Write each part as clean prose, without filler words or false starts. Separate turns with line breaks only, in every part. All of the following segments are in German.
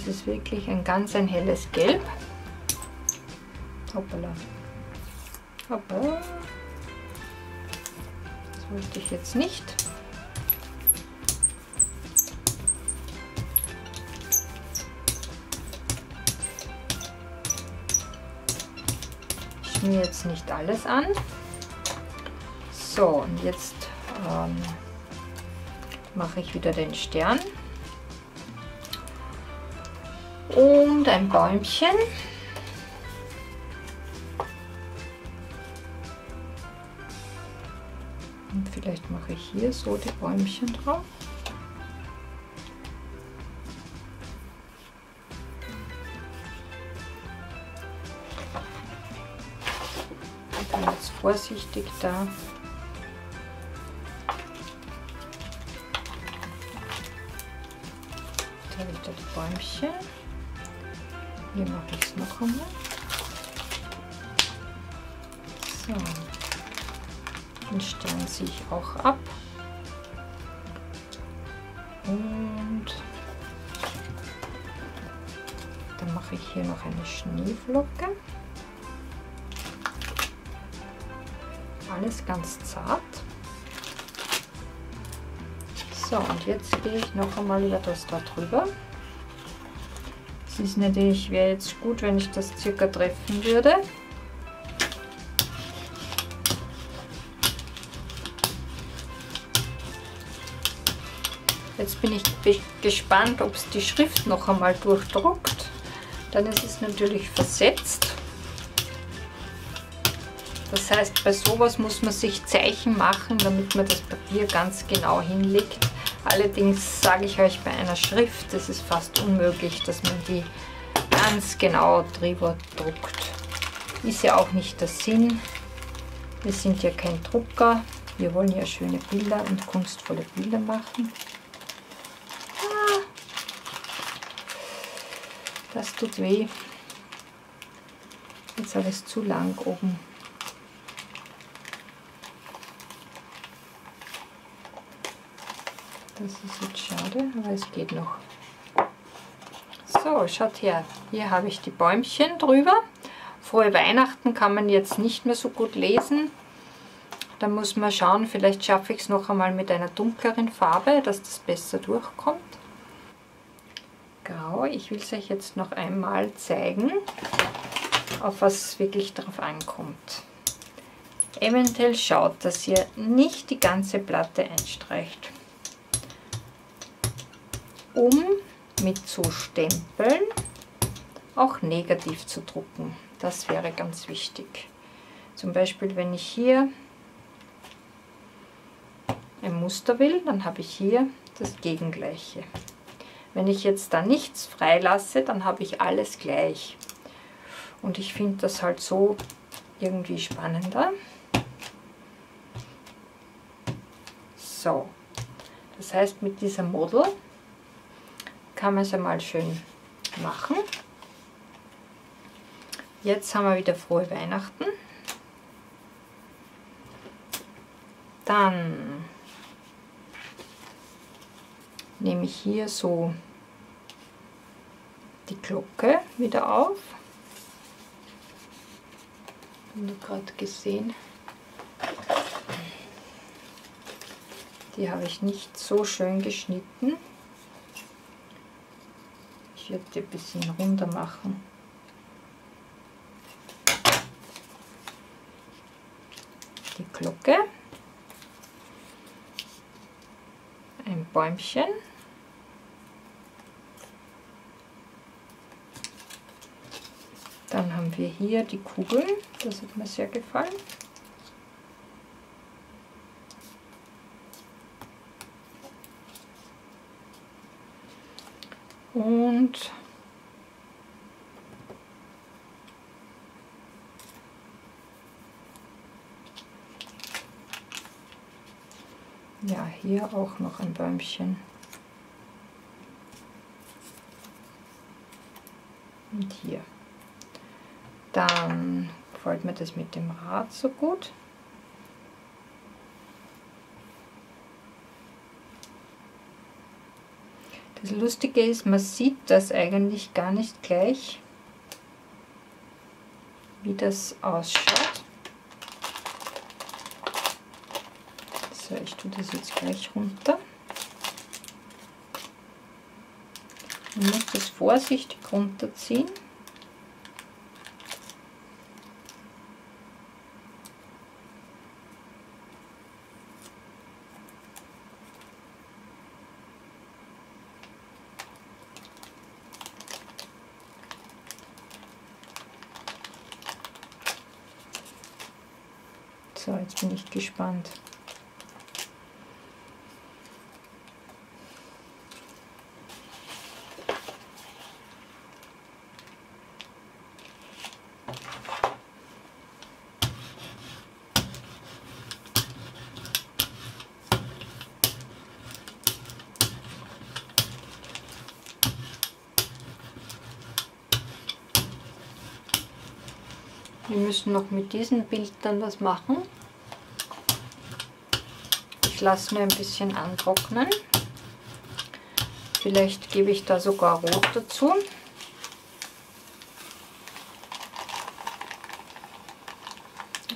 Das ist wirklich ein helles Gelb. Hoppala. Hoppala. Das wollte ich jetzt nicht. Ich schmiere jetzt nicht alles an. So, und jetzt mache ich wieder den Stern und ein Bäumchen. Und vielleicht mache ich hier so die Bäumchen drauf. Ich bin jetzt vorsichtig da. Jetzt habe ich da die Bäumchen. Hier mache ich es noch einmal. So. Den Stern ziehe ich auch ab. Und dann mache ich hier noch eine Schneeflocke. Alles ganz zart. So, und jetzt gehe ich noch einmal über das da drüber. Es ist natürlich, wäre jetzt gut, wenn ich das circa treffen würde. Jetzt bin ich gespannt, ob es die Schrift noch einmal durchdruckt. Dann ist es natürlich versetzt. Das heißt, bei sowas muss man sich Zeichen machen, damit man das Papier ganz genau hinlegt. Allerdings sage ich euch, bei einer Schrift, das ist fast unmöglich, dass man die ganz genau drüber druckt. Ist ja auch nicht der Sinn. Wir sind ja kein Drucker. Wir wollen ja schöne Bilder und kunstvolle Bilder machen. Das tut weh. Jetzt habe ich es zu lang oben. Das ist jetzt schade, aber es geht noch. So, schaut her. Hier habe ich die Bäumchen drüber. Frohe Weihnachten kann man jetzt nicht mehr so gut lesen. Da muss man schauen, vielleicht schaffe ich es noch einmal mit einer dunkleren Farbe, dass das besser durchkommt. Grau. Ich will es euch jetzt noch einmal zeigen, auf was es wirklich drauf ankommt. Eventuell schaut, dass ihr nicht die ganze Platte einstreicht, um mit so Stempeln auch negativ zu drucken. Das wäre ganz wichtig. Zum Beispiel, wenn ich hier ein Muster will, dann habe ich hier das Gegengleiche. Wenn ich jetzt da nichts freilasse, dann habe ich alles gleich. Und ich finde das halt so irgendwie spannender. So, das heißt, mit dieser Model kann man es einmal schön machen. Jetzt haben wir wieder frohe Weihnachten. Dann nehme ich hier so die Glocke wieder auf. Habt ihr gerade gesehen? Die habe ich nicht so schön geschnitten. Ich werde die ein bisschen runter machen. Die Glocke. Ein Bäumchen. Dann haben wir hier die Kugeln, das hat mir sehr gefallen. Und ja, hier auch noch ein Bäumchen. Und hier. Dann gefällt mir das mit dem Rad so gut. Das Lustige ist, man sieht das eigentlich gar nicht gleich, wie das ausschaut. So, ich tue das jetzt gleich runter. Ich muss das vorsichtig runterziehen. So, jetzt bin ich gespannt. Wir müssen noch mit diesem Bild dann was machen. Ich lasse mir ein bisschen antrocknen. Vielleicht gebe ich da sogar Rot dazu.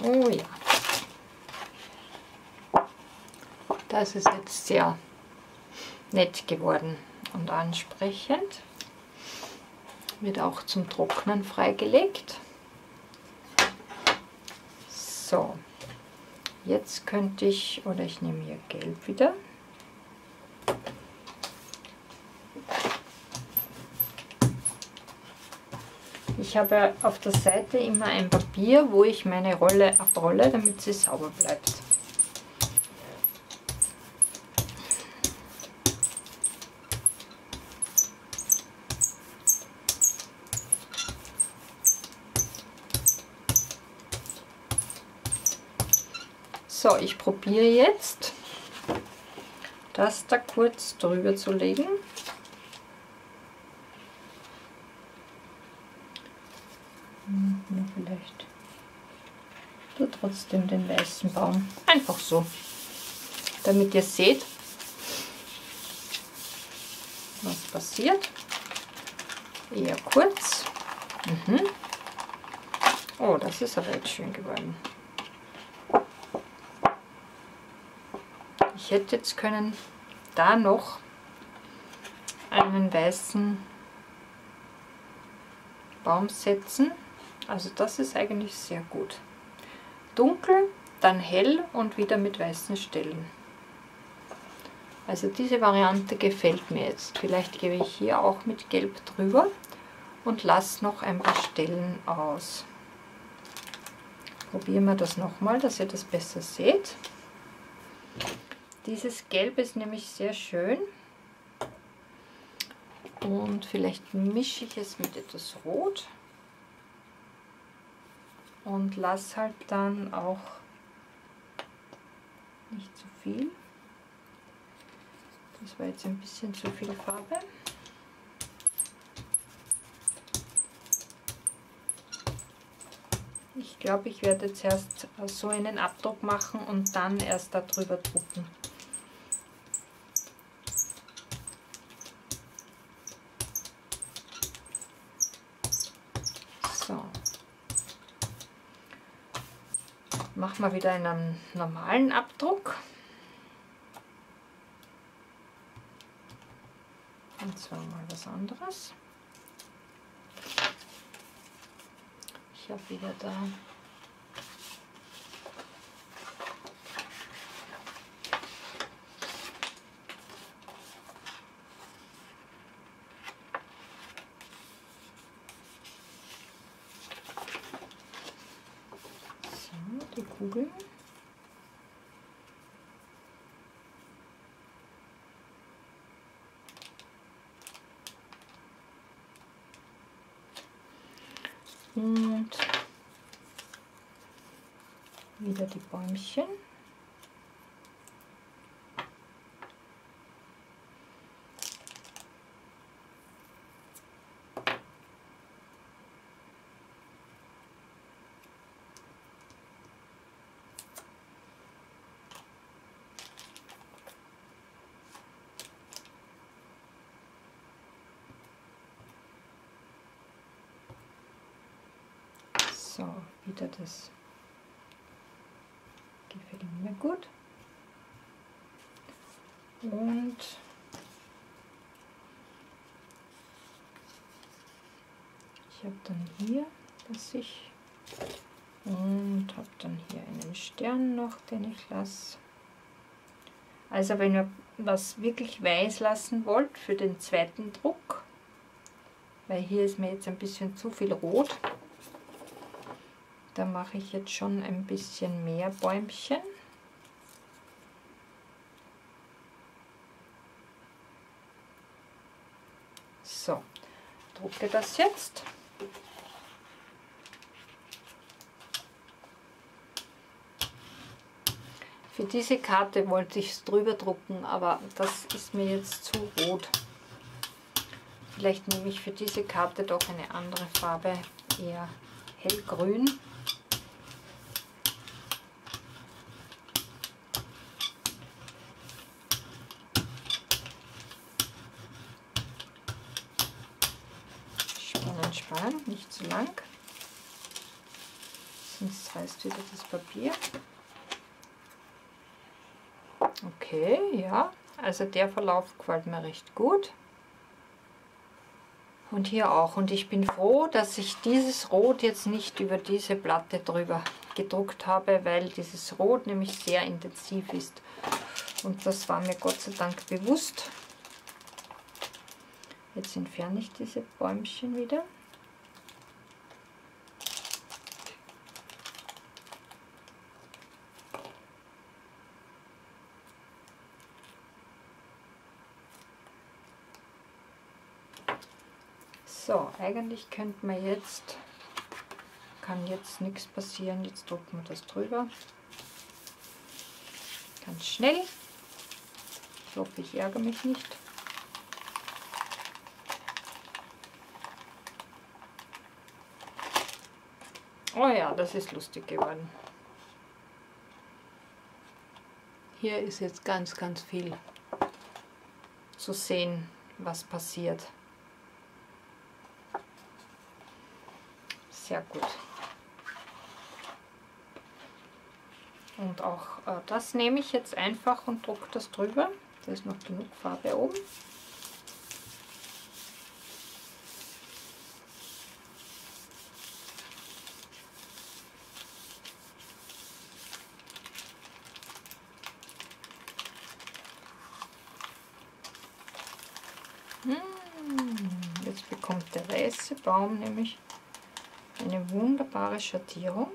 Oh ja. Das ist jetzt sehr nett geworden und ansprechend. Wird auch zum Trocknen freigelegt. So, jetzt könnte ich, oder ich nehme hier Gelb wieder. Ich habe auf der Seite immer ein Papier, wo ich meine Rolle abrolle, damit sie sauber bleibt. So, ich probiere jetzt, das da kurz drüber zu legen. Vielleicht tue trotzdem den weißen Baum. Einfach so, damit ihr seht, was passiert. Eher kurz. Oh, das ist aber jetzt schön geworden. Ich hätte jetzt können da noch einen weißen Baum setzen. Also das ist eigentlich sehr gut. Dunkel, dann hell und wieder mit weißen Stellen. Also diese Variante gefällt mir jetzt. Vielleicht gebe ich hier auch mit Gelb drüber und lasse noch ein paar Stellen aus. Probieren wir das nochmal, dass ihr das besser seht. Dieses Gelb ist nämlich sehr schön. Und vielleicht mische ich es mit etwas Rot. Und lasse halt dann auch nicht zu viel. Das war jetzt ein bisschen zu viel Farbe. Ich glaube, ich werde zuerst so einen Abdruck machen und dann erst darüber drucken. So. Machen wir wieder einen normalen Abdruck. Und zwar mal was anderes. Ich habe wieder da die Kugeln. Und wieder die Bäumchen. So, wieder das gefällt mir gut. Und ich habe dann hier, und habe dann hier einen Stern noch, den ich lasse. Also wenn ihr was wirklich weiß lassen wollt für den zweiten Druck, weil hier ist mir jetzt ein bisschen zu viel rot, da mache ich jetzt schon ein bisschen mehr Bäumchen. So, drucke das jetzt. Für diese Karte wollte ich es drüber drucken, aber das ist mir jetzt zu rot. Vielleicht nehme ich für diese Karte doch eine andere Farbe, eher hellgrün. Spannend, spannend, nicht zu lang, sonst reißt wieder das Papier. Okay, ja, also der Verlauf gefällt mir recht gut. Und hier auch. Und ich bin froh, dass ich dieses Rot jetzt nicht über diese Platte drüber gedruckt habe, weil dieses Rot nämlich sehr intensiv ist. Und das war mir Gott sei Dank bewusst. Jetzt entferne ich diese Bäumchen wieder. So, eigentlich könnte man jetzt, kann jetzt nichts passieren, jetzt drucken wir das drüber. Ganz schnell. Ich hoffe, ich ärgere mich nicht. Oh ja, das ist lustig geworden. Hier ist jetzt ganz, ganz viel zu sehen, was passiert. Sehr gut. Und auch das nehme ich jetzt einfach und drucke das drüber. Da ist noch genug Farbe oben. Jetzt bekommt der weiße Baum nämlich eine wunderbare Schattierung.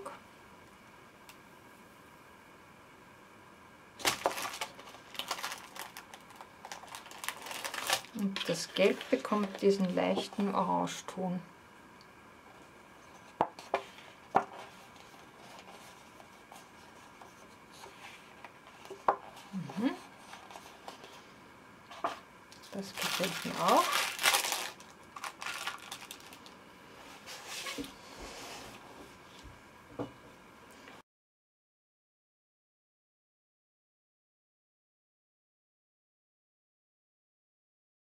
Und das Gelb bekommt diesen leichten Orangeton. Das gefällt mir auch.